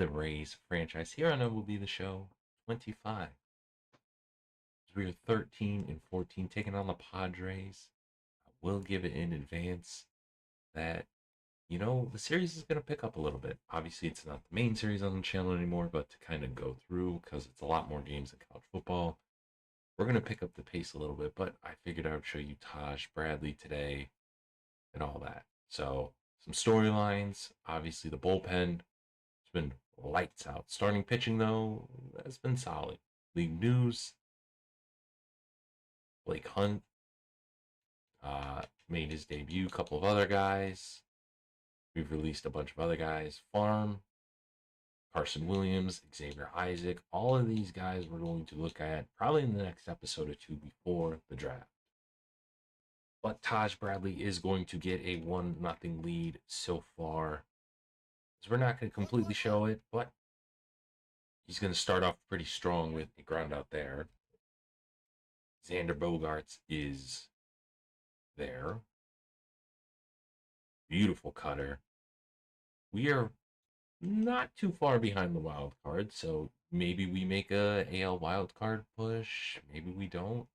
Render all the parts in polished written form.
the Rays franchise here on MLB The Show 25. We are 13 and 14 taking on the Padres. I will give it in advance that, the series is going to pick up a little bit. Obviously, it's not the main series on the channel anymore, but to kind of go through, because it's a lot more games than college football, we're going to pick up the pace a little bit, but I figured I would show you Taj Bradley today and all that. So, some storylines. Obviously, the bullpen has been lights out. Starting pitching, though, has been solid. League news: Blake Hunt made his debut. A couple of other guys. We've released a bunch of other guys. Farm, Carson Williams, Xavier Isaac. All of these guys we're going to look at probably in the next episode or two before the draft. But Taj Bradley is going to get a 1-0 lead so far. So we're not going to completely show it, but he's going to start off pretty strong with a ground out there. Xander Bogaerts is there. Beautiful cutter. We are not too far behind the wild card, so maybe we make a AL wild card push. Maybe we don't.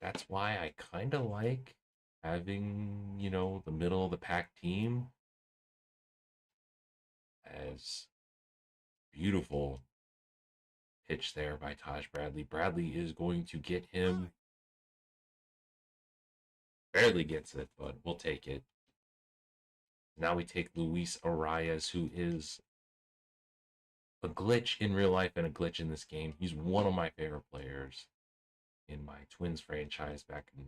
That's why I kind of like having, the middle of the pack team. As beautiful pitch there by Taj Bradley. Bradley is going to get him. Barely gets it, but we'll take it. Now we take Luis Arias, who is a glitch in real life and a glitch in this game. He's one of my favorite players in my Twins franchise back in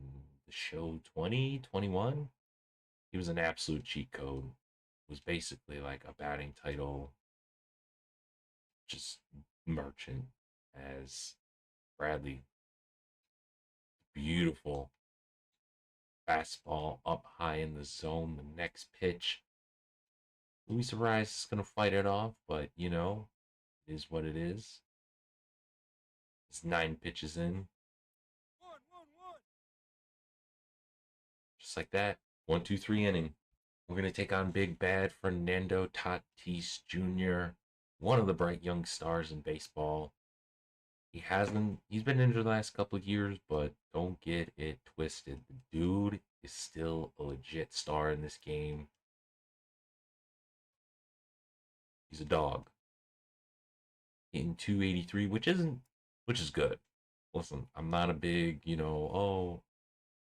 the show 2021. He was an absolute cheat code. It was basically like a batting title, just merchant. As Bradley, beautiful fastball up high in the zone. The next pitch, Luis Arias is going to fight it off, but it is what it is. It's 9 pitches in. Just like that. 1-2-3 inning. We're going to take on big bad Fernando Tatis Jr., one of the bright young stars in baseball. He's been injured the last couple of years, but don't get it twisted. The dude is still a legit star in this game. He's a dog. In 283, which is good. Listen, I'm not a big,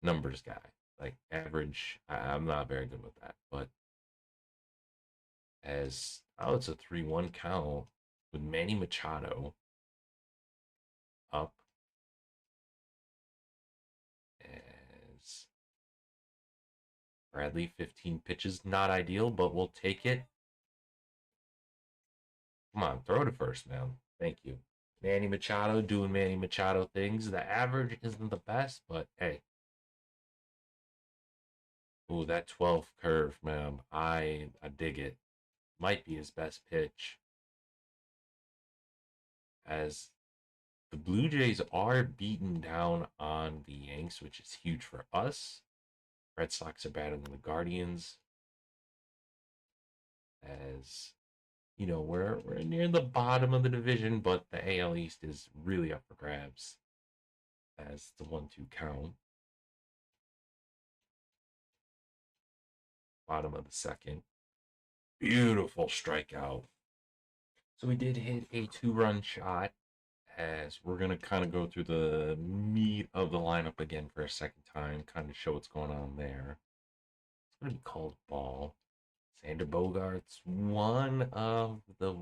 numbers guy. Like average, I'm not very good with that. But it's a 3-1 count with Manny Machado up as Bradley, 15 pitches, not ideal, but we'll take it. Come on, throw to first, man. Thank you. Manny Machado doing Manny Machado things. The average isn't the best, but hey. Ooh, that 12th curve, man. I dig it. Might be his best pitch. As the Blue Jays are beaten down on the Yanks, which is huge for us. Red Sox are better than the Guardians. As we're near the bottom of the division, but the AL East is really up for grabs. As the 1-2 count. Bottom of the second. Beautiful strikeout. So we did hit a 2-run shot. As we're going to kind of go through the meat of the lineup again for a second time, kind of show what's going on there. It's going to be called ball. Xander Bogaerts, one of the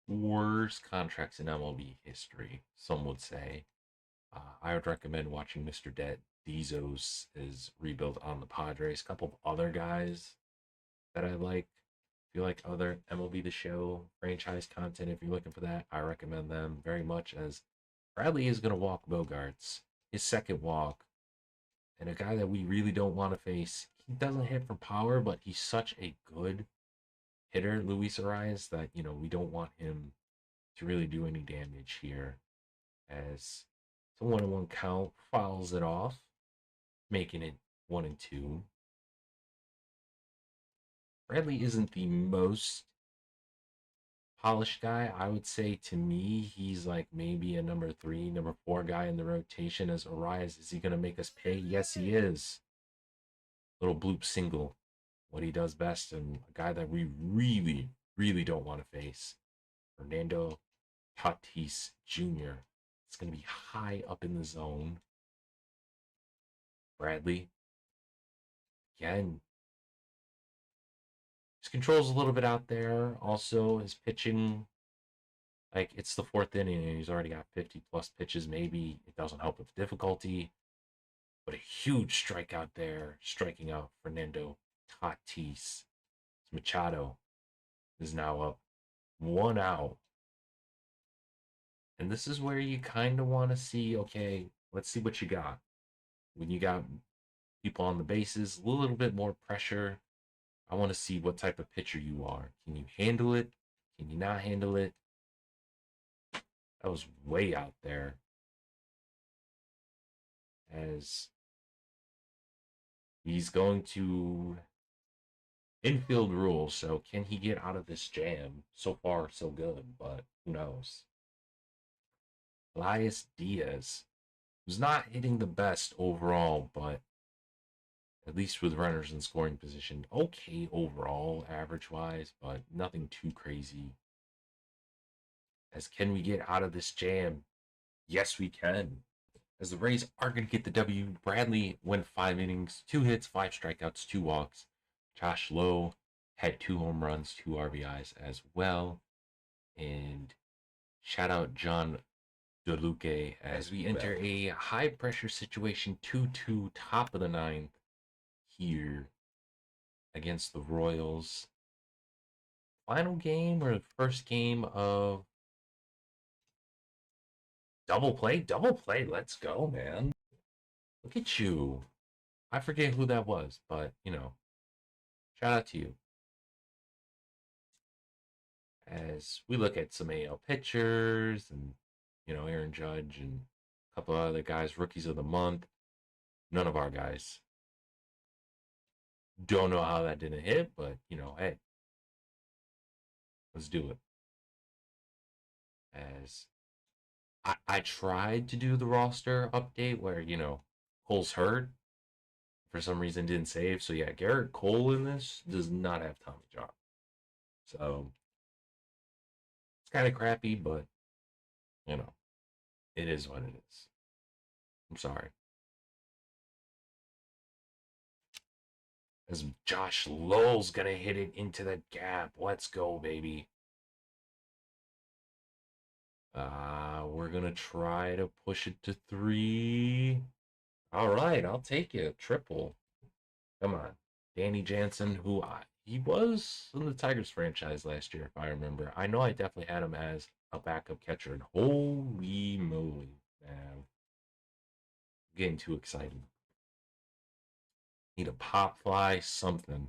worst contracts in MLB history, some would say. I would recommend watching Mr. Dizos' rebuild on the Padres. A couple of other guys that I like. If you like other MLB The Show franchise content, if you're looking for that, I recommend them very much. As Bradley is going to walk Bogaerts, his second walk, and a guy that we really don't want to face. He doesn't hit for power, but he's such a good hitter, Luis Arias, that we don't want him to really do any damage here. As it's a 1-1 count, fouls it off, making it 1-2. Bradley isn't the most polished guy. I would say to me, he's like maybe a number three, number four guy in the rotation as Arias. Is he going to make us pay? Yes, he is. Little bloop single, what he does best, and a guy that we really, really don't want to face. Fernando Tatis Jr. It's going to be high up in the zone. Bradley, again, his control's a little bit out there. Also, his pitching, like it's the fourth inning and he's already got 50 plus pitches. Maybe it doesn't help with difficulty, but a huge strikeout there, striking out Fernando Tatis. Machado is now up 1 out. And this is where you kind of want to see, okay, let's see what you got. When you got people on the bases, a little bit more pressure. I want to see what type of pitcher you are. Can you handle it? Can you not handle it? That was way out there. As he's going to infield rules, so can he get out of this jam? So far, so good, but who knows? Elias Diaz, who's not hitting the best overall, but at least with runners in scoring position, okay overall, average wise, but nothing too crazy. As can we get out of this jam? Yes, we can. As the Rays are going to get the W. Bradley went 5 innings, 2 hits, 5 strikeouts, 2 walks. Josh Lowe had 2 home runs, 2 RBIs as well. And shout out John DeLuque as we enter a high pressure situation, 2-2, top of the ninth here against the Royals. Final game or the first game of double play? Double play. Let's go, man. Look at you. I forget who that was, but shout out to you. As we look at some AL pitchers and Aaron Judge and a couple of other guys, rookies of the month. None of our guys. Don't know how that didn't hit, but hey, let's do it. As I tried to do the roster update where Cole's hurt for some reason, didn't save. So yeah, Garrett Cole in this does not have Tommy John. So it's kind of crappy, but it is what it is. I'm sorry. As Josh Lowell's gonna hit it into the gap. Let's go, baby. We're gonna try to push it to 3. All right, I'll take it. Triple. Come on. Danny Jansen, he was in the Tigers franchise last year, if I remember. I know I definitely had him as a backup catcher, and holy moly, man. I'm getting too excited. Need a pop fly, something.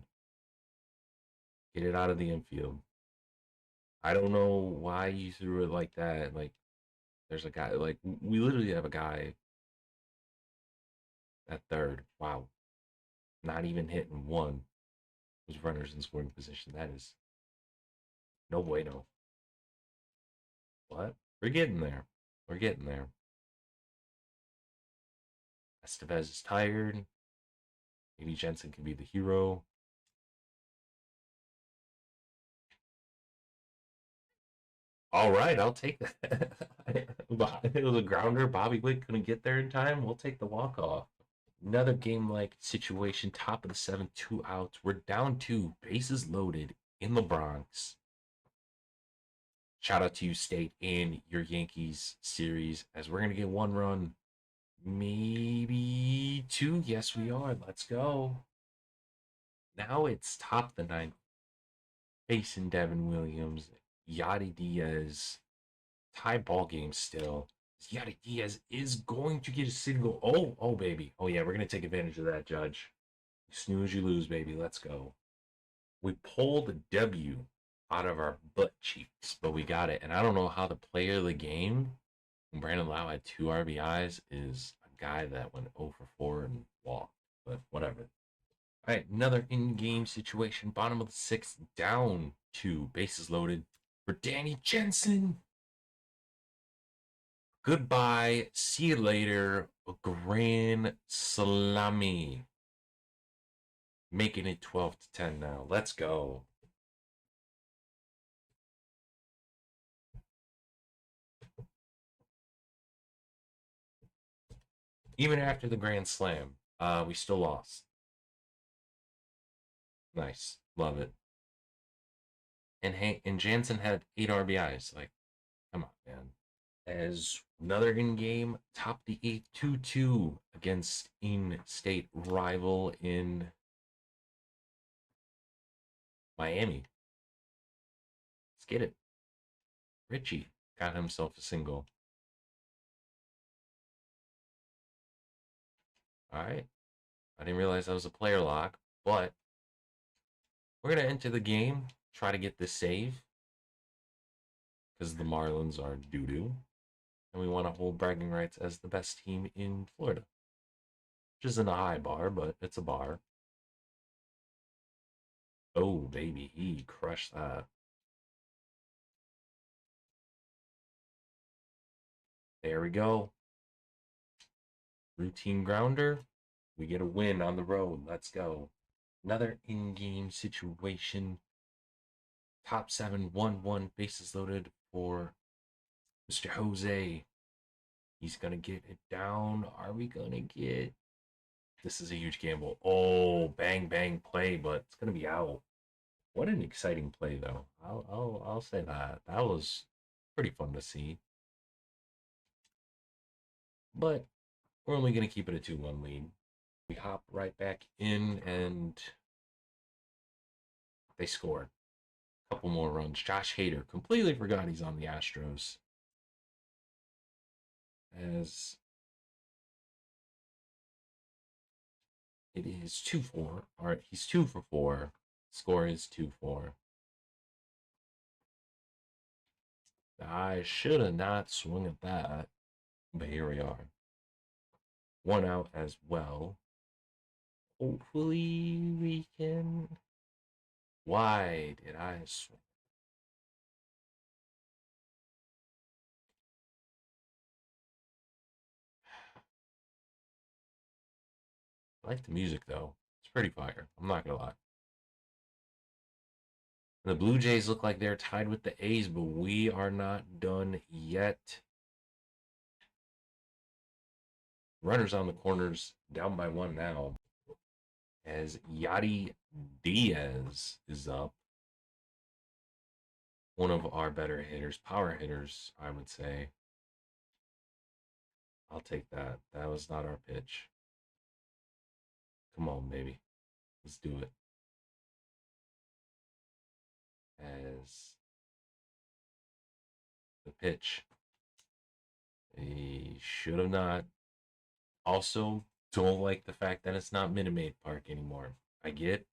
Get it out of the infield. I don't know why you threw it like that. Like, there's a guy, like, we literally have a guy at third. Wow. Not even hitting one. With runners in scoring position. That is no bueno. What? We're getting there. We're getting there. Estevez is tired. Maybe Jensen can be the hero. All right, I'll take that. It was a grounder. Bobby Witt couldn't get there in time. We'll take the walk off. Another game-like situation. Top of the 7th, 2 outs. We're down 2. Bases loaded in the Bronx. Shout out to you, State, in your Yankees series, as we're gonna get 1 run, maybe 2. Yes, we are. Let's go. Now it's top of the 9th. Facing Devin Williams, Yadi Diaz. Tie ball game still. Yadi Diaz is going to get a single. Oh, baby. Oh, yeah, we're going to take advantage of that, Judge. You snooze, you lose, baby. Let's go. We pulled the W out of our butt cheeks, but we got it. And I don't know how the player of the game, when Brandon Lau had 2 RBIs, is a guy that went 0 for 4 and walked. But whatever. All right, another in-game situation. Bottom of the 6th, down 2. Bases loaded. for Danny Jensen. Goodbye. See you later. Grand Salami. Making it 12-10 now. Let's go. Even after the Grand Slam, we still lost. Nice. Love it. And Jansen had 8 RBIs. Like, come on, man. As another in-game top the 8 2-2 against in-state rival in Miami. Let's get it. Richie got himself a single. All right. I didn't realize that was a player lock, but we're going to enter the game, try to get this save because the Marlins are doo-doo, and we want to hold bragging rights as the best team in Florida. Which isn't a high bar, but it's a bar. Oh, baby, he crushed that. There we go. Routine grounder. We get a win on the road. Let's go. Another in-game situation. Top 7, 1-1, bases loaded for Mr. Jose. He's going to get it down. Are we going to get... This is a huge gamble. Oh, bang, bang play, but it's going to be out. What an exciting play, though. I'll say that. That was pretty fun to see. But we're only going to keep it a 2-1 lead. We hop right back in, and they scored. A couple more runs. Josh Hader completely forgot he's on the Astros. As it is 2-4. All right, he's 2 for 4. Score is 2-4. I should have not swung at that, but here we are. 1 out as well. Hopefully we can... Why did I swing? I like the music, though. It's pretty fire. I'm not going to lie. The Blue Jays look like they're tied with the A's, but we are not done yet. Runners on the corners, down by 1 now. As Yadi Diaz is up. One of our better hitters, power hitters, I would say. I'll take that. That was not our pitch. Come on, baby. Let's do it. As the pitch. He should have not. Also, don't like the fact that it's not Minute Maid Park anymore. I get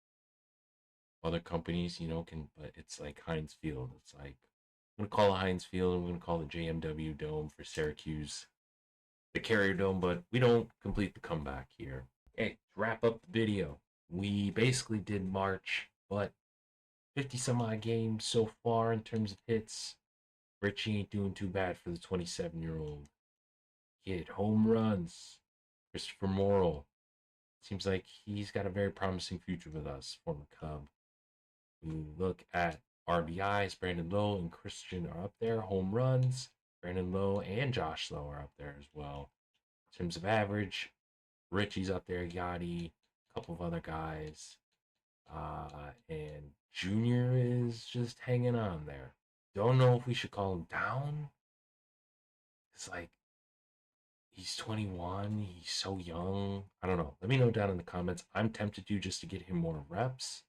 other companies, can, but it's like Heinz Field. It's like, I'm going to call it Heinz Field, and we're going to call it JMW Dome for Syracuse, the Carrier Dome, but we don't complete the comeback here. Okay, to wrap up the video, we basically did March, but 50 some odd games so far in terms of hits. Richie ain't doing too bad for the 27-year-old kid. Home runs. Christopher Morrill. Seems like he's got a very promising future with us, former Cub. We look at RBIs. Brandon Lowe and Christian are up there. Home runs. Brandon Lowe and Josh Lowe are up there as well. In terms of average, Richie's up there. Yachty, a couple of other guys. And Junior is just hanging on there. Don't know if we should call him down. It's like, he's 21. He's so young. I don't know. Let me know down in the comments. I'm tempted to just to get him more reps.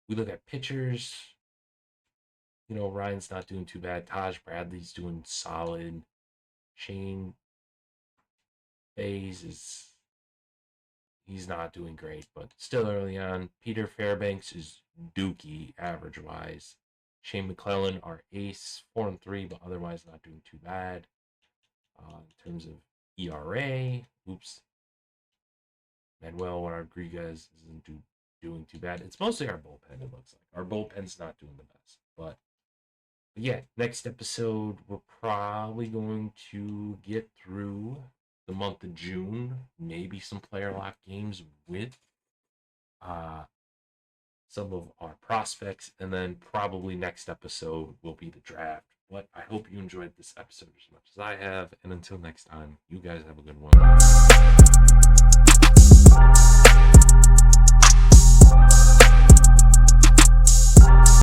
We look at pitchers. Ryan's not doing too bad. Taj Bradley's doing solid. Shane Bays he's not doing great, but still early on. Peter Fairbanks is dookie average-wise. Shane McClellan, our ace, 4-3, but otherwise not doing too bad. In terms of ERA, Manuel Rodriguez isn't doing too bad. It's mostly our bullpen, it looks like. Our bullpen's not doing the best. But yeah, next episode, we're probably going to get through the month of June, maybe some player lock games with uh, some of our prospects, and then probably next episode will be the draft. But I hope you enjoyed this episode as much as I have, and until next time, you guys have a good one.